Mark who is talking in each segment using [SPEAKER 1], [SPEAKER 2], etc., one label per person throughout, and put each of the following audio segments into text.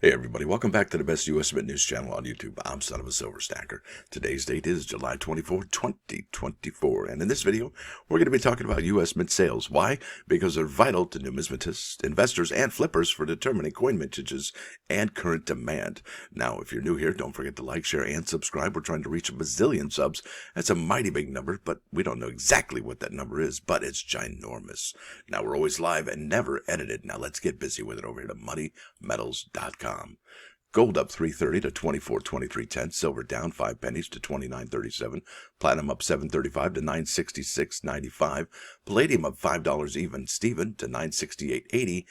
[SPEAKER 1] Hey everybody, welcome back to the best U.S. Mint news channel on YouTube. I'm Sonofasilverstacker. Today's date is July 24, 2024, and in this video, we're going to be talking about U.S. Mint sales. Why? Because they're vital to numismatists, investors, and flippers for determining coin mintages and current demand. Now, if you're new here, don't forget to like, share, and subscribe. We're trying to reach a bazillion subs. That's a mighty big number, but we don't know exactly what that number is, but it's ginormous. Now, we're always live and never edited. Now, let's get busy with it over here to moneymetals.com. Gold up 3.30 to 24.23. Silver down 5 pennies to 29.37. Platinum up 7.35 to 966.95. Palladium up $5 even Steven to 968.80.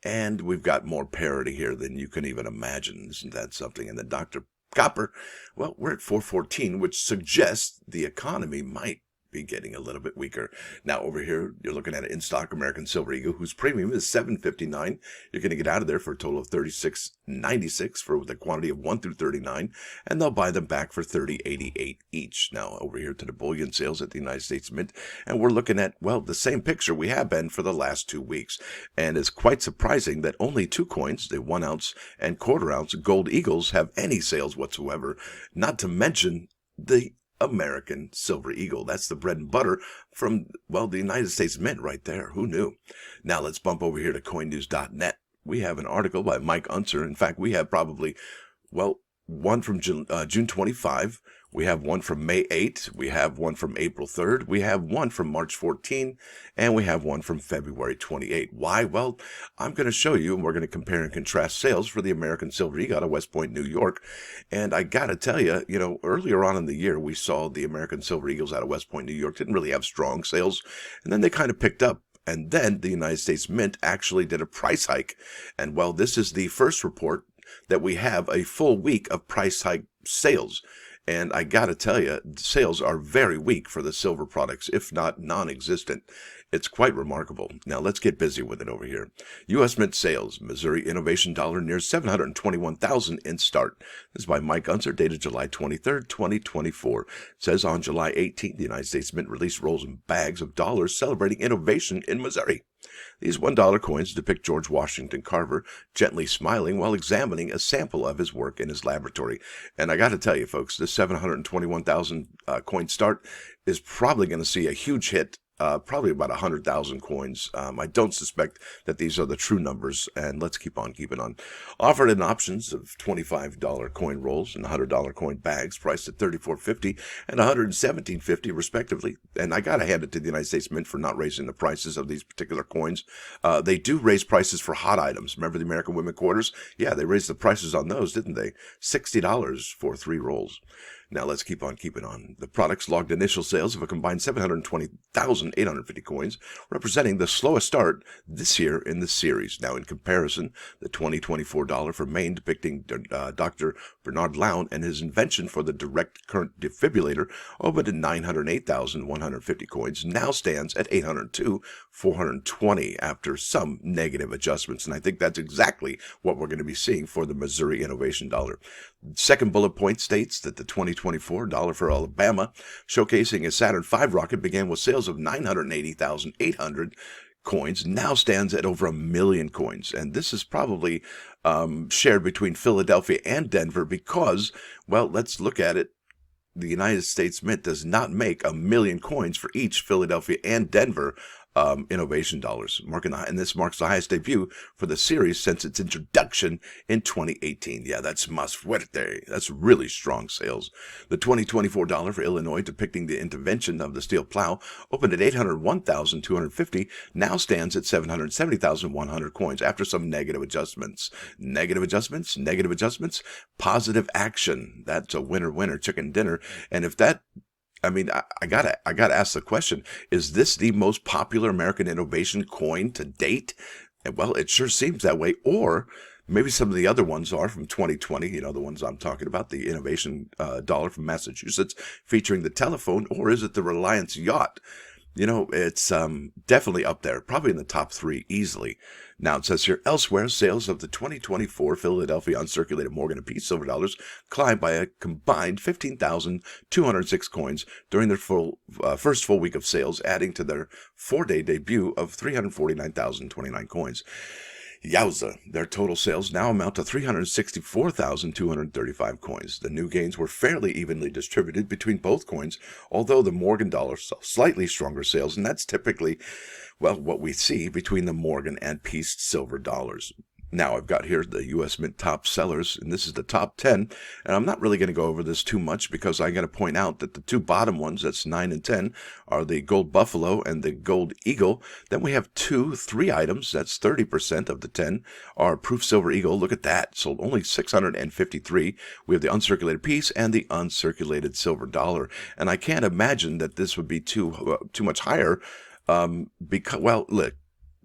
[SPEAKER 1] And we've got more parity here than you can even imagine. Isn't that something? And then Dr. Copper, well, we're at 414, which suggests the economy might be getting a little bit weaker. Now over here, you're looking at an in-stock American Silver Eagle, whose premium is $7.59. You're going to get out of there for a total of $36.96 for the quantity of 1 through 39, and they'll buy them back for $30.88 each. Now over here to the bullion sales at the United States Mint, and we're looking at, well, the same picture we have been for the last 2 weeks, and it's quite surprising that only 2 coins, the 1 ounce and quarter ounce gold eagles, have any sales whatsoever, not to mention the American Silver Eagle. That's the bread and butter from, well, the United States Mint right there. Who knew? Now let's bump over here to coinnews.net. We have an article by Mike Unser. In fact, we have probably, well, one from June 25. We have one from May 8. We have one from April 3rd. We have one from March 14. And we have one from February 28. Why? Well, I'm going to show you, and we're going to compare and contrast sales for the American Silver Eagle out of West Point, New York. And I got to tell you, earlier on in the year, we saw the American Silver Eagles out of West Point, New York didn't really have strong sales. And then they kind of picked up. And then the United States Mint actually did a price hike. And well, this is the first report that we have a full week of price hike sales. And I got to tell you, sales are very weak for the silver products, if not non-existent. It's quite remarkable. Now, let's get busy with it over here. U.S. Mint sales. Missouri Innovation Dollar nears 721,000 in start. This is by Mike Unser, dated July 23rd, 2024. It says on July 18th, the United States Mint released rolls and bags of dollars celebrating innovation in Missouri. These $1 coins depict George Washington Carver gently smiling while examining a sample of his work in his laboratory. And I got to tell you, folks, this 721,000 coin start is probably going to see a huge hit. Probably about 100,000 coins. I don't suspect that these are the true numbers, and let's keep on keeping on. Offered in options of $25 coin rolls and $100 coin bags, priced at $34.50 and $117.50 respectively. And I gotta hand it to the United States Mint for not raising the prices of these particular coins. They do raise prices for hot items. Remember the American Women Quarters? Yeah, they raised the prices on those, didn't they? $60 for 3 rolls. Now let's keep on keeping on. The products logged initial sales of a combined 720,850 coins, representing the slowest start this year in the series. Now in comparison, the 2024 dollar for Maine, depicting Dr. Bernard Lown and his invention for the direct current defibrillator, opened at 908,150 coins, now stands at 802,420 after some negative adjustments. And I think that's exactly what we're going to be seeing for the Missouri Innovation Dollar. Second bullet point states that the 2024 dollar for Alabama, showcasing a Saturn V rocket, began with sales of 980,800 coins, now stands at over 1 million coins. And this is probably shared between Philadelphia and Denver because, well, let's look at it. The United States Mint does not make 1 million coins for each Philadelphia and Denver innovation dollars, and this marks the highest debut for the series since its introduction in 2018. Yeah, that's más fuerte. That's really strong sales. The 2024 dollar for Illinois, depicting the intervention of the steel plow, opened at 801,250, now stands at 770,100 coins after some negative adjustments. Negative adjustments, negative adjustments, positive action. That's a winner, chicken dinner. And if that, I mean, I gotta ask the question, is this the most popular American innovation coin to date? And well, it sure seems that way. Or maybe some of the other ones are from 2020, the ones I'm talking about, the innovation dollar from Massachusetts featuring the telephone, or is it the Reliance yacht? It's definitely up there, probably in the top 3 easily. Now it says here, elsewhere, sales of the 2024 Philadelphia uncirculated Morgan and Peace silver dollars climbed by a combined 15,206 coins during their first full week of sales, adding to their 4-day debut of 349,029 coins. Yowza, their total sales now amount to 364,235 coins. The new gains were fairly evenly distributed between both coins, although the Morgan dollar saw slightly stronger sales, and that's typically, well, what we see between the Morgan and pieced silver dollars. Now, I've got here the U.S. Mint top sellers, and this is the top 10, and I'm not really going to go over this too much because I got to point out that the two bottom ones, that's 9 and 10, are the Gold Buffalo and the Gold Eagle. Then we have 3 items, that's 30% of the 10, are Proof Silver Eagle. Look at that, sold only 653. We have the uncirculated piece and the uncirculated silver dollar, and I can't imagine that this would be too much higher because, well, look,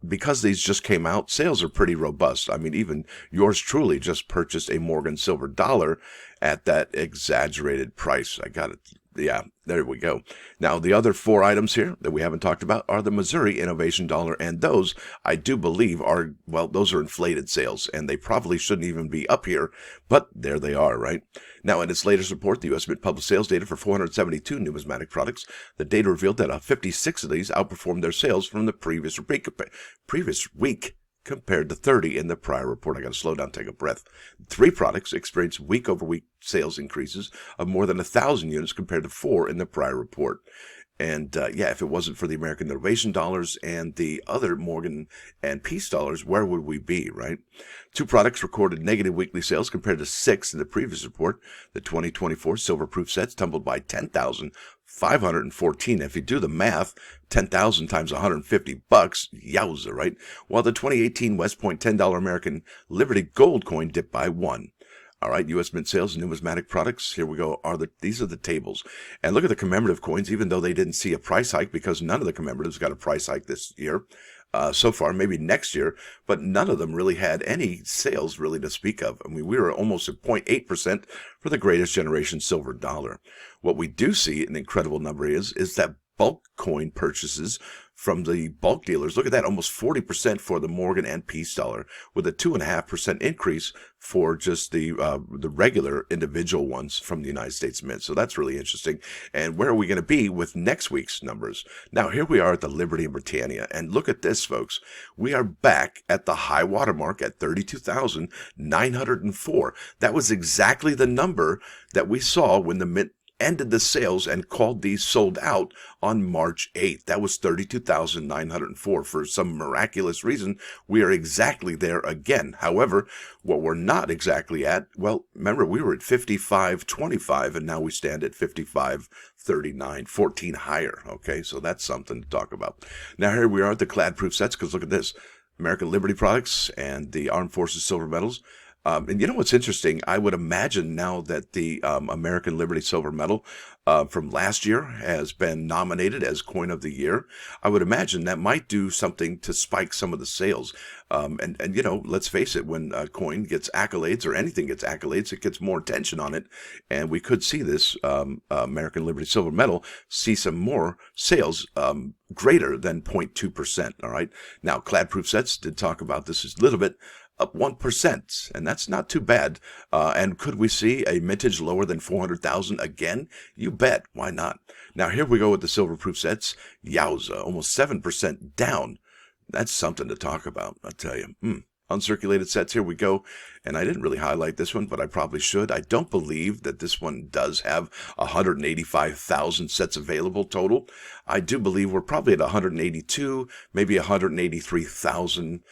[SPEAKER 1] because these just came out, sales are pretty robust. I mean, even yours truly just purchased a Morgan silver dollar at that exaggerated price. I got it. Yeah, there we go. Now, the other 4 items here that we haven't talked about are the Missouri Innovation Dollar, and those, I do believe, are, well, those are inflated sales, and they probably shouldn't even be up here, but there they are, right? Now, in its latest report, the U.S. Mint published sales data for 472 numismatic products. The data revealed that 56 of these outperformed their sales from the previous week compared to 30 in the prior report. I got to slow down, take a breath. 3 products experienced week-over-week sales increases of more than 1,000 units compared to 4 in the prior report. And yeah, if it wasn't for the American Innovation dollars and the other Morgan and Peace dollars, where would we be, right? 2 products recorded negative weekly sales compared to 6 in the previous report. The 2024 silver proof sets tumbled by 10,514. If you do the math, 10,000 times $150, yowza, right? While the 2018 West Point $10 American Liberty gold coin dipped by 1. All right, U.S. Mint sales, numismatic products. Here we go. These are the tables. And look at the commemorative coins, even though they didn't see a price hike, because none of the commemoratives got a price hike this year. So far, maybe next year, but none of them really had any sales really to speak of. I mean, we were almost at 0.8% for the greatest generation silver dollar. What we do see, an incredible number is that bulk coin purchases from the bulk dealers. Look at that, almost 40% for the Morgan and Peace dollar, with a 2.5% increase for just the regular individual ones from the United States Mint. So that's really interesting. And where are we going to be with next week's numbers? Now, here we are at the Liberty and Britannia, and look at this, folks. We are back at the high water mark at 32,904. That was exactly the number that we saw when the Mint ended the sales and called these sold out on March 8th. That was 32,904. For some miraculous reason, we are exactly there again. However, what we're not exactly at, well, remember, we were at 55.25, and now we stand at 55.39, 14 higher. Okay, so that's something to talk about. Now, here we are at the clad proof sets, because look at this. American Liberty products and the Armed Forces silver medals. And you know what's interesting? I would imagine now that the American Liberty Silver Medal from last year has been nominated as Coin of the Year. I would imagine that might do something to spike some of the sales. And you know, let's face it, when a coin gets accolades or anything gets accolades, it gets more attention on it. And we could see this American Liberty Silver Medal see some more sales greater than 0.2%. All right. Now, clad proof sets did talk about this a little bit. Up 1%, and that's not too bad. And could we see a mintage lower than 400,000 again? You bet. Why not? Now, here we go with the silver proof sets. Yowza, almost 7% down. That's something to talk about, I'll tell you. Uncirculated sets, here we go. And I didn't really highlight this one, but I probably should. I don't believe that this one does have 185,000 sets available total. I do believe we're probably at 182, maybe 183,000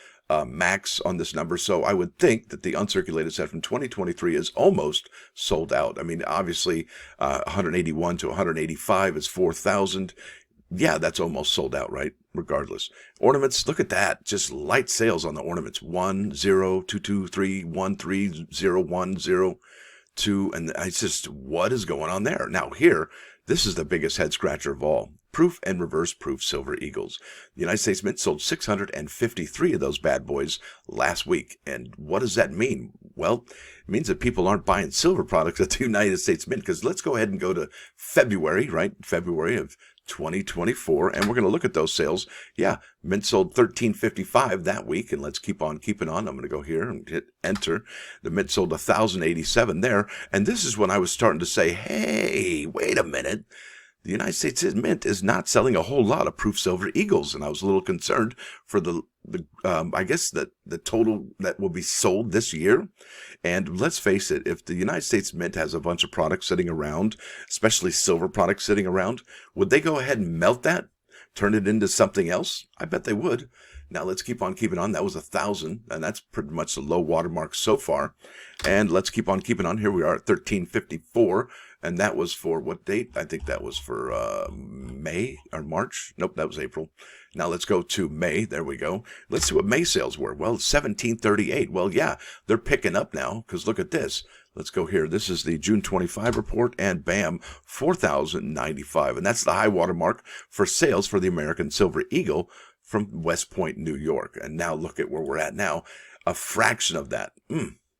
[SPEAKER 1] max on this number. So I would think that the uncirculated set from 2023 is almost sold out. I mean, obviously 181 to 185 is 4,000. Yeah, that's almost sold out, right? Regardless. Ornaments, look at that. Just light sales on the ornaments. 1, 0, 2, 2, 3, 1, 3, 0, 1, 0, 2. And it's just, what is going on there? Now here, this is the biggest head scratcher of all. Proof and reverse proof silver eagles. The United States Mint sold 653 of those bad boys last week. And what does that mean? Well, it means that people aren't buying silver products at the United States Mint. Because let's go ahead and go to February, right? February of 2024, and we're going to look at those sales. Yeah, Mint sold 1,355 that week, and let's keep on keeping on. I'm going to go here and hit enter. The Mint sold 1,087 there, and this is when I was starting to say, hey, wait a minute. the United States Mint is not selling a whole lot of proof silver eagles, and I was a little concerned for I guess the total that will be sold this year. And let's face it, if the United States Mint has a bunch of products sitting around, especially silver products sitting around, would they go ahead and melt that, turn it into something else? I bet they would. Now let's keep on keeping on. That was 1,000, and that's pretty much the low watermark so far. And let's keep on keeping on. Here we are at 1354, and that was for what date? I think that was for May or March. Nope, that was April. Now let's go to May. There we go. Let's see what May sales were. Well, 1738. Well, yeah, they're picking up now, because look at this. Let's go here. This is the June 25 report, and bam, 4,095. And that's the high water mark for sales for the American Silver Eagle from West Point, New York. And now look at where we're at now. A fraction of that.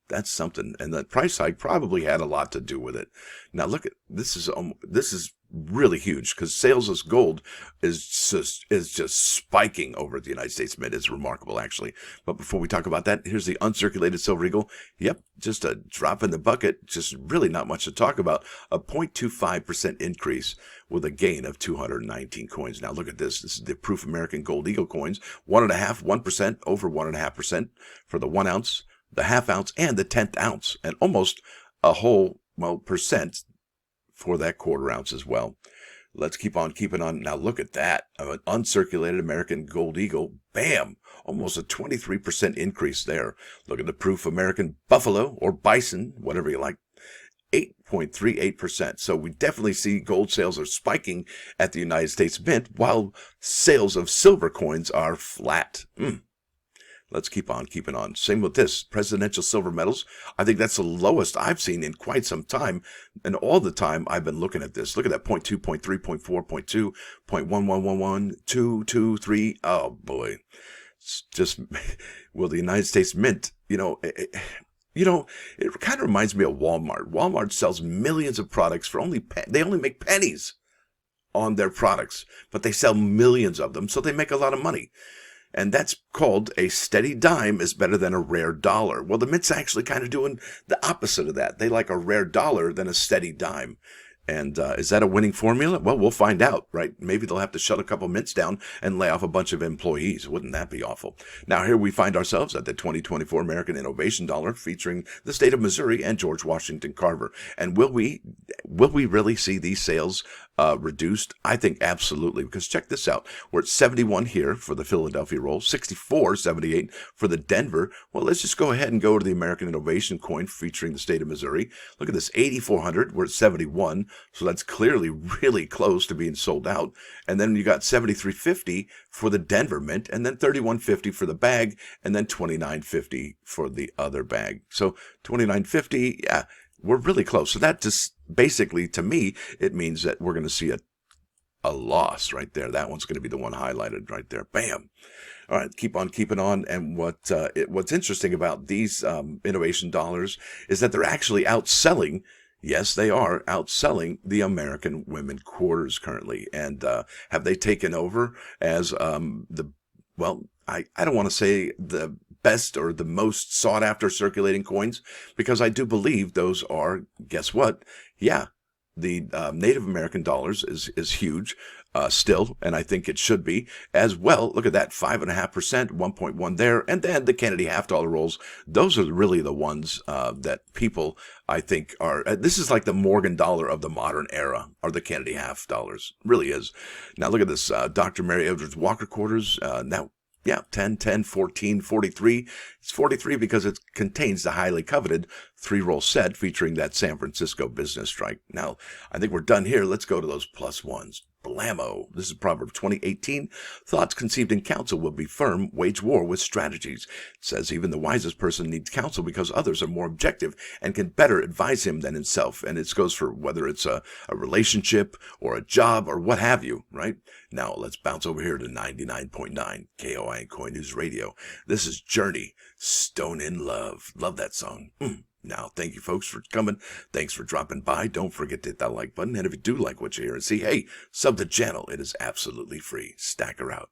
[SPEAKER 1] That's something. And the price hike probably had a lot to do with it. Now look at this is really huge, because sales as gold is just spiking over at the United States Mint. It's remarkable, actually. But before we talk about that, here's the uncirculated silver eagle. Yep, just a drop in the bucket. Just really not much to talk about. A 0.25% increase with a gain of 219 coins. Now look at this. This is the proof American Gold Eagle coins. 1%, over 1.5% for the 1 ounce, the half ounce, and the 10th ounce, and almost a whole percent for that quarter ounce as well. Let's keep on keeping on. Now look at that. An uncirculated American Gold Eagle. Bam! Almost a 23% increase there. Look at the proof American Buffalo or Bison, whatever you like. 8.38%. So we definitely see gold sales are spiking at the United States Mint, while sales of silver coins are flat. Let's keep on keeping on. Same with this. Presidential silver medals. I think that's the lowest I've seen in quite some time. And all the time I've been looking at this. Look at that 0.2, 0.3, 0.4, 0.2, 0.1111, 2, 2, 3. Oh, boy. It's just, well, the United States Mint, it kind of reminds me of Walmart. Walmart sells millions of products for they only make pennies on their products, but they sell millions of them, so they make a lot of money. And that's called a steady dime is better than a rare dollar. Well, the Mint's actually kind of doing the opposite of that. They like a rare dollar than a steady dime. And is that a winning formula? Well, we'll find out, right? Maybe they'll have to shut a couple mints down and lay off a bunch of employees. Wouldn't that be awful? Now, here we find ourselves at the 2024 American Innovation Dollar, featuring the state of Missouri and George Washington Carver. And will we really see these sales reduced? I think absolutely, because check this out. We're at 71 here for the Philadelphia roll, 64.78 for the Denver. Well, let's just go ahead and go to the American Innovation coin featuring the state of Missouri. Look at this, 8,400. We're at 71. So that's clearly really close to being sold out. And then you got 73.50 for the Denver Mint, and then 31.50 for the bag, and then 29.50 for the other bag. So 29.50, yeah, we're really close. So that just basically, to me, it means that we're going to see a loss right there. That one's going to be the one highlighted right there. Bam. All right, keep on keeping on. And what's interesting about these innovation dollars is that they're actually outselling. Yes, they are outselling the American women quarters currently. And have they taken over as I don't want to say the best or the most sought after circulating coins, because I do believe those are, guess what? Yeah, the Native American dollars is huge still, and I think it should be as well. Look at that, 5.5%, 1.1 there, and then the Kennedy half-dollar rolls. Those are really the ones that people, I think, are. This is like the Morgan dollar of the modern era, or the Kennedy half-dollars. Really is. Now look at this, Dr. Mary Edwards Walker quarters. Now, yeah, 10, 10, 14, 43. It's 43 because it contains the highly coveted 3-roll set featuring that San Francisco business strike. Now, I think we're done here. Let's go to those plus ones. Blammo. This is Proverb 20:18. Thoughts conceived in counsel will be firm, wage war with strategies. It says even the wisest person needs counsel because others are more objective and can better advise him than himself. And it goes for whether it's a relationship or a job or what have you, right? Now let's bounce over here to 99.9 KOI Coin News Radio. This is Journey, Stone in Love. Love that song. Now, thank you, folks, for coming. Thanks for dropping by. Don't forget to hit that like button. And if you do like what you hear and see, hey, sub the channel. It is absolutely free. Stacker out.